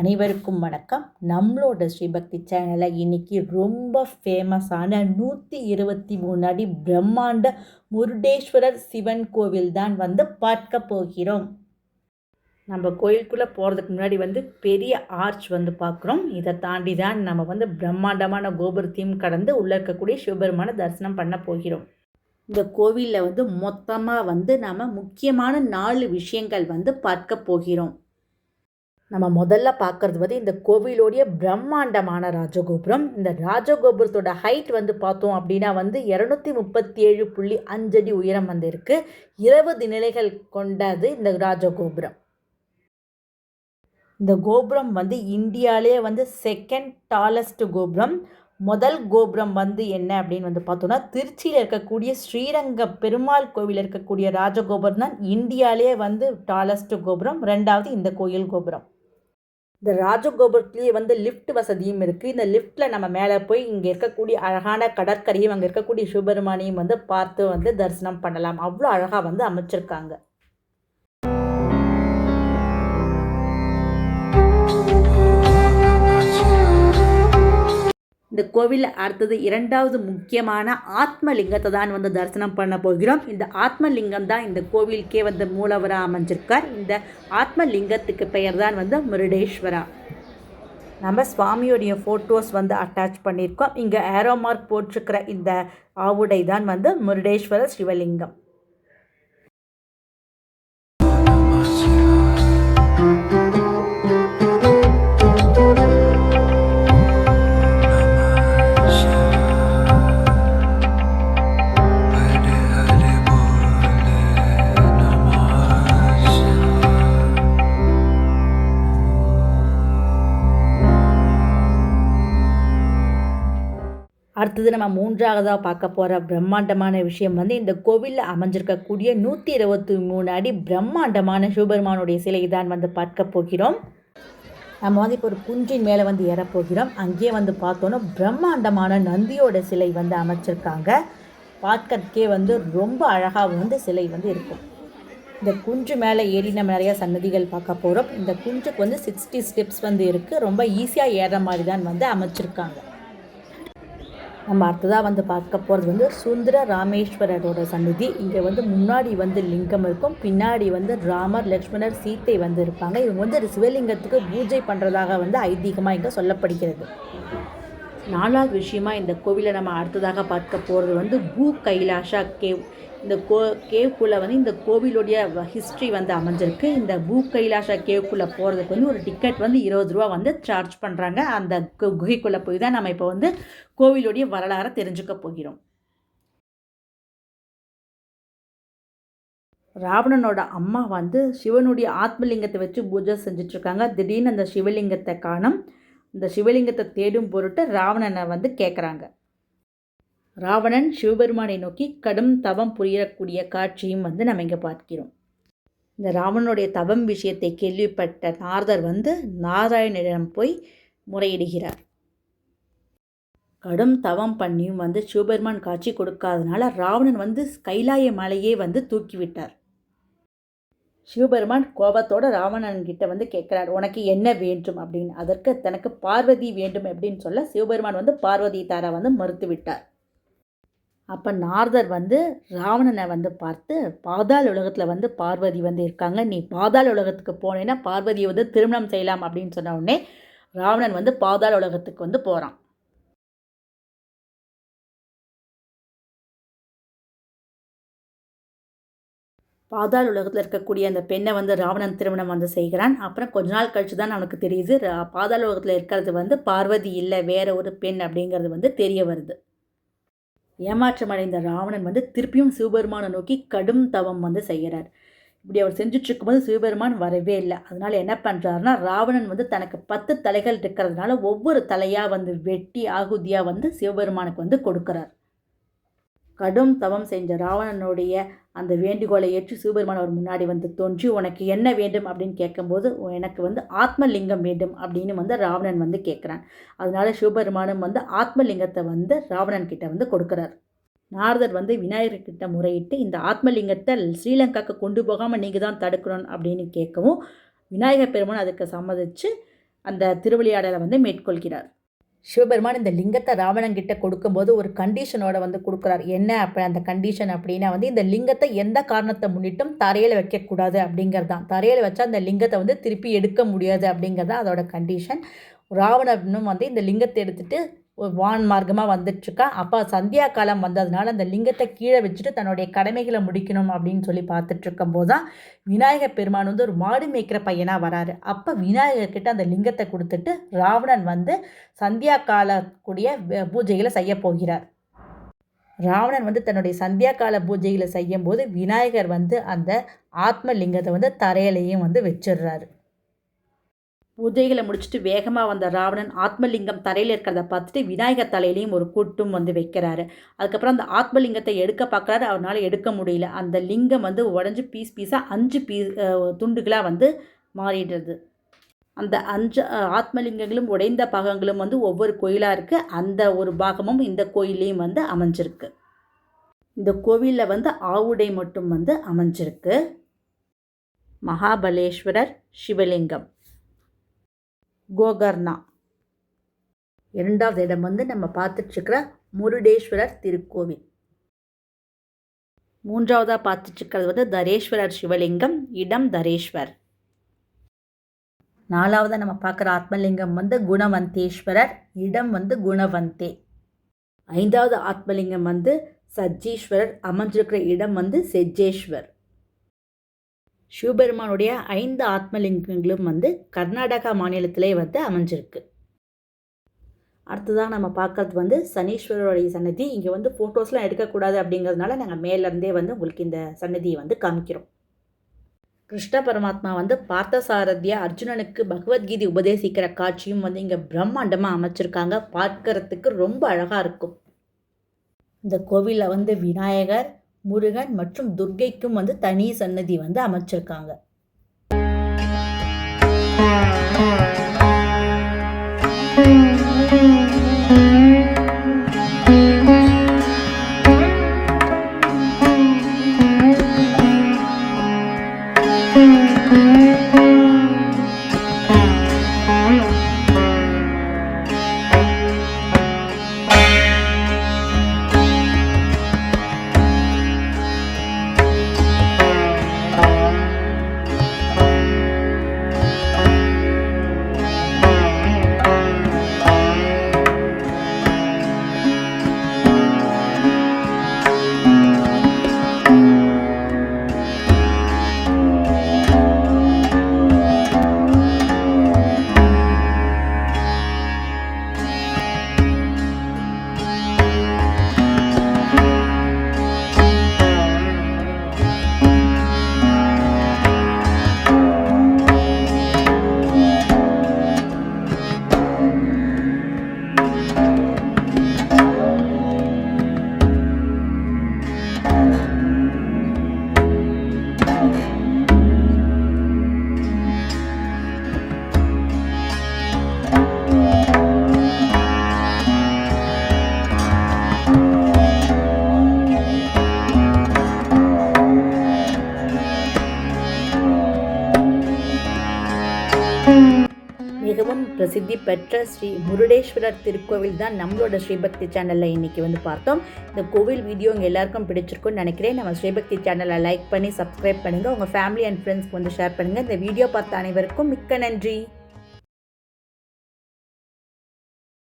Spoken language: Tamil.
அனைவருக்கும் வணக்கம். நம்மளோட ஸ்ரீபக்தி சேனலில் இன்றைக்கி ரொம்ப ஃபேமஸான 123 அடி பிரம்மாண்ட முருடேஸ்வரர் சிவன் கோவில் தான் பார்க்க போகிறோம். நம்ம கோயிலுக்குள்ளே போகிறதுக்கு முன்னாடி பெரிய ஆர்ச் பார்க்குறோம். இதை தாண்டி தான் நம்ம பிரம்மாண்டமான கோபுரத்தையும் கடந்து உள்ளே இருக்கக்கூடிய சிவபெருமான தரிசனம் பண்ண போகிறோம். இந்த கோவிலில் மொத்தமாக நம்ம முக்கியமான 4 விஷயங்கள் பார்க்க போகிறோம். நம்ம முதல்ல பார்க்குறது இந்த கோவிலோடைய பிரம்மாண்டமான ராஜகோபுரம். இந்த ராஜகோபுரத்தோட ஹைட் பார்த்தோம் அப்படின்னா 237.5 அடி உயரம் இருக்குது. 20 நிலைகள் கொண்டது இந்த ராஜகோபுரம். இந்த கோபுரம் இந்தியாவிலே செகண்ட் டாலஸ்ட் கோபுரம். முதல் கோபுரம் என்ன அப்படின்னு பார்த்தோன்னா திருச்சியில் இருக்கக்கூடிய ஸ்ரீரங்க பெருமாள் கோவில் இருக்கக்கூடிய ராஜகோபுரம் தான் இந்தியாவிலே டாலஸ்ட் கோபுரம். ரெண்டாவது இந்த கோயில் கோபுரம். இந்த ராஜகோபுரத்துலேயே லிஃப்ட் வசதியும் இருக்குது. இந்த லிஃப்ட்டில் நம்ம மேலே போய் இங்கே இருக்கக்கூடிய அழகான கடற்கரையும் அங்கே இருக்கக்கூடிய சிவபெருமானையும் பார்த்து தரிசனம் பண்ணலாம். அவ்வளோ அழகாக அமைச்சிருக்காங்க. இந்த கோவிலில் அடுத்தது இரண்டாவது முக்கியமான ஆத்மலிங்கத்தை தான் தரிசனம் பண்ண போகிறோம். இந்த ஆத்மலிங்கம் தான் இந்த கோவிலுக்கே மூலவராக அமைஞ்சிருக்கார். இந்த ஆத்மலிங்கத்துக்கு பெயர் தான் முருடேஸ்வரா. நம்ம சுவாமியோடைய ஃபோட்டோஸ் அட்டாச் பண்ணியிருக்கோம். இங்கே ஏரோ மார்க் போட்டிருக்கிற இந்த ஆவுடை தான் முருடேஸ்வர சிவலிங்கம். அடுத்தது நம்ம மூன்றாவதாக பார்க்க போகிற பிரம்மாண்டமான விஷயம் இந்த கோவிலில் அமைஞ்சிருக்கக்கூடிய 123 அடி பிரம்மாண்டமான சிவபெருமானுடைய சிலை தான் பார்க்க போகிறோம். நம்ம இப்போ ஒரு குன்றின் மேலே ஏறப்போகிறோம். அங்கேயே பார்த்தோன்னா பிரம்மாண்டமான நந்தியோட சிலை அமைச்சிருக்காங்க. பார்க்கறதுக்கே ரொம்ப அழகாக சிலை இருக்கும். இந்த குன்று மேலே ஏறி நம்ம நிறையா சன்னதிகள் பார்க்க போகிறோம். இந்த குன்றுக்கு 60 ஸ்டெப்ஸ் இருக்குது. ரொம்ப ஈஸியாக ஏறுற மாதிரி தான் அமைச்சிருக்காங்க. நம்ம அடுத்ததாக பார்க்க போகிறது சுந்தர ராமேஸ்வரரோட சந்நிதி. இங்கே முன்னாடி லிங்கம் இருக்கும், பின்னாடி ராமர் லக்ஷ்மணர் சீத்தை இருப்பாங்க. இவங்க சிவலிங்கத்துக்கு பூஜை பண்ணுறதாக ஐதீகமாக இங்கே சொல்லப்படுகிறது. நாலாவது விஷயமா இந்த கோவிலை நம்ம அடுத்ததாக பார்க்க போகிறது பூ கைலாஷா கேவ். இந்த கேவுக்குள்ளே இந்த கோவிலுடைய ஹிஸ்ட்ரி அமைஞ்சிருக்கு. இந்த பூ கைலாஷா கேவுக்குள்ளே போகிறதுக்கு ஒரு டிக்கெட் 20 ரூபா சார்ஜ் பண்ணுறாங்க. அந்த குகைக்குள்ளே போய் தான் நம்ம இப்போ கோவிலுடைய வரலாறை தெரிஞ்சுக்க போகிறோம். ராவணனோட அம்மா சிவனுடைய ஆத்மலிங்கத்தை வச்சு பூஜை செஞ்சிட்ருக்காங்க. திடீர்னு அந்த சிவலிங்கத்தை காணும். இந்த சிவலிங்கத்தை தேடும் பொருட்டு ராவணனை கேட்குறாங்க. ராவணன் சிவபெருமானை நோக்கி கடும் தவம் புரியக்கூடிய காட்சியும் நம்ம இங்கே பார்க்கிறோம். இந்த ராவணனுடைய தவம் விஷயத்தை கேள்விப்பட்ட நாரதர் நாராயணனிடம் போய் முறையிடுகிறார். கடும் தவம் பண்ணியும் சிவபெருமான் காட்சி கொடுக்காதனால ராவணன் கைலாய மலையே தூக்கிவிட்டார். சிவபெருமான் கோபத்தோட ராவணன்கிட்ட கேட்குறார், உனக்கு என்ன வேண்டும் அப்படின்னு. அதற்கு தனக்கு பார்வதி வேண்டும் அப்படின்னு சொல்ல சிவபெருமான் பார்வதி தாரா மறுத்து விட்டார். அப்போ நாரதர் ராவணனை பார்த்து பாதாள உலகத்தில் பார்வதி இருக்காங்க, நீ பாதாள உலகத்துக்கு போனேன்னா பார்வதியை திருமணம் செய்யலாம் அப்படின்னு சொன்ன உடனே ராவணன் பாதாள உலகத்துக்கு போகிறான். பாதாள உலகத்தில் இருக்கக்கூடிய அந்த பெண்ணை ராவணன் திருமணம் செய்கிறான். அப்புறம் கொஞ்ச நாள் கழிச்சு தான் அவனுக்கு தெரியுது பாதாள உலகத்தில் இருக்கிறது பார்வதி இல்லை, வேற ஒரு பெண் அப்படிங்கிறது தெரிய வருது. ஏமாற்றமடைந்த ராவணன் திருப்பியும் சிவபெருமானை நோக்கி கடும் தவம் செய்கிறார். இப்படி அவர் செஞ்சுட்ருக்கும்போது சிவபெருமான் வரவே இல்லை. அதனால் என்ன பண்ணுறாருன்னா ராவணன் தனக்கு 10 தலைகள் இருக்கிறதுனால ஒவ்வொரு தலையாக வெட்டி ஆகுதியாக சிவபெருமானுக்கு கொடுக்குறார். கடும் தவம் செஞ்ச ராவணனுடைய அந்த வேண்டுகோளை ஏற்று சிவபெருமான் அவர் முன்னாடி தோன்றி உனக்கு என்ன வேண்டும் அப்படின்னு கேட்கும்போது எனக்கு ஆத்மலிங்கம் வேண்டும் அப்படின்னு ராவணன் கேட்குறான். அதனால சிவபெருமானும் ஆத்மலிங்கத்தை ராவணன் கிட்ட கொடுக்குறார். நாரதர் விநாயகர்கிட்ட முறையிட்டு இந்த ஆத்மலிங்கத்தை ஸ்ரீலங்காவுக்கு கொண்டு போகாமல் நீங்கள் தான் தடுக்கணும் அப்படின்னு கேட்கவும் விநாயகர் பெருமான் அதுக்கு சம்மதிச்சு அந்த திருவிளையாடலை வந்து மேற்கொள்கிறார். சிவபெருமான் இந்த லிங்கத்தை ராவணன் கிட்ட கொடுக்கும்போது ஒரு கண்டிஷனோட வந்து கொடுக்குறார். என்ன அப்போ அந்த கண்டிஷன் அப்படின்னா வந்து இந்த லிங்கத்தை எந்த காரணத்தை முன்னிட்டும் தரையில் வைக்கக்கூடாது அப்படிங்கிறது தான். தரையில் வச்சா அந்த லிங்கத்தை வந்து திருப்பி எடுக்க முடியாது அப்படிங்கிறது தான் அதோட கண்டிஷன். ராவணனும் வந்து இந்த லிங்கத்தை எடுத்துகிட்டு வான் மார்க்கமாக வந்துட்டுருக்கா. அப்போ சந்தியா காலம் வந்ததுனால அந்த லிங்கத்தை கீழே வச்சுட்டு தன்னுடைய கடமைகளை முடிக்கணும் அப்படின்னு சொல்லி பார்த்துட்ருக்கும் போது தான் விநாயகர் பெருமான் வந்து ஒரு மாடு மேய்க்கிற பையனாக வராரு. அப்போ விநாயகர்கிட்ட அந்த லிங்கத்தை கொடுத்துட்டு ராவணன் வந்து சந்தியா காலக்கூடிய பூஜைகளை செய்ய போகிறார். ராவணன் வந்து தன்னுடைய சந்தியா கால பூஜைகளை செய்யும் போது விநாயகர் வந்து அந்த ஆத்ம லிங்கத்தை வந்து தரையிலையும் வந்து வச்சிடுறாரு. பூஜைகளை முடிச்சுட்டு வேகமாக வந்த ராவணன் ஆத்மலிங்கம் தரையில் இருக்கிறத பார்த்துட்டு விநாயகர் தலையிலையும் ஒரு கூட்டும் வந்து வைக்கிறாரு. அதுக்கப்புறம் அந்த ஆத்மலிங்கத்தை எடுக்க பார்க்குறாரு. அவனால் எடுக்க முடியல. அந்த லிங்கம் வந்து உடஞ்சி பீஸாக 5 துண்டுகளாக வந்து மாறிடுறது. அந்த 5 ஆத்மலிங்கங்களும் உடைந்த பாகங்களும் வந்து ஒவ்வொரு கோயிலாக இருக்குது. அந்த ஒரு பாகமும் இந்த கோயிலையும் வந்து அமைஞ்சிருக்கு. இந்த கோவிலில் வந்து ஆவுடை மட்டும் வந்து அமைஞ்சிருக்கு. மகாபலேஸ்வரர் சிவலிங்கம், கோகர்ணா. 2வது இடம் வந்து நம்ம பார்த்துட்ருக்கிற முருடேஸ்வரர் திருக்கோவில். 3வதாக பார்த்துட்ருக்கிறது வந்து தரேஸ்வரர் சிவலிங்கம், இடம் தரேஸ்வர். 4வதாக நம்ம பார்க்குற ஆத்மலிங்கம் வந்து குணவந்தேஸ்வரர், இடம் வந்து குணவந்தே. 5வது ஆத்மலிங்கம் வந்து சஜ்ஜீஸ்வரர், அமைஞ்சிருக்கிற இடம் வந்து செஜ்ஜேஸ்வர். சிவபெருமானுடைய 5 ஆத்மலிங்கங்களும் வந்து கர்நாடகா மாநிலத்திலே வந்து அமைஞ்சிருக்கு. அடுத்ததாக நம்ம பார்க்கறது வந்து சனீஸ்வரருடைய சன்னதி. இங்கே வந்து ஃபோட்டோஸ்லாம் எடுக்கக்கூடாது அப்படிங்கிறதுனால நாங்கள் மேலேருந்தே வந்து உங்களுக்கு இந்த சன்னதியை வந்து காமிக்கிறோம். கிருஷ்ண பரமாத்மா வந்து பார்த்தசாரதியா அர்ஜுனனுக்கு பகவத்கீதை உபதேசிக்கிற காட்சியும் வந்து இங்கே பிரம்மாண்டமாக அமைச்சிருக்காங்க. பார்க்கறதுக்கு ரொம்ப அழகாக இருக்கும். இந்த கோவிலில் வந்து விநாயகர், முருகன் மற்றும் துர்க்கைக்கும் வந்து தனி சன்னதி வந்து அமைச்சிருக்காங்க. மிகவும் பிரசித்தி பெற்ற ஸ்ரீ முருடேஸ்வரர் திருக்கோவில் தான் நம்மளோட ஸ்ரீபக்தி சேனலில் இன்றைக்கி வந்து பார்த்தோம். இந்த கோவில் வீடியோ உங்கள் எல்லாருக்கும் பிடிச்சிருக்குன்னு நினைக்கிறேன். நம்ம ஸ்ரீபக்தி சேனலை லைக் பண்ணி சப்ஸ்கிரைப் பண்ணுங்கள். உங்கள் ஃபேமிலி அண்ட் ஃப்ரெண்ட்ஸ்க்கு வந்து ஷேர் பண்ணுங்கள். இந்த வீடியோ பார்த்த அனைவருக்கும் மிக்க நன்றி.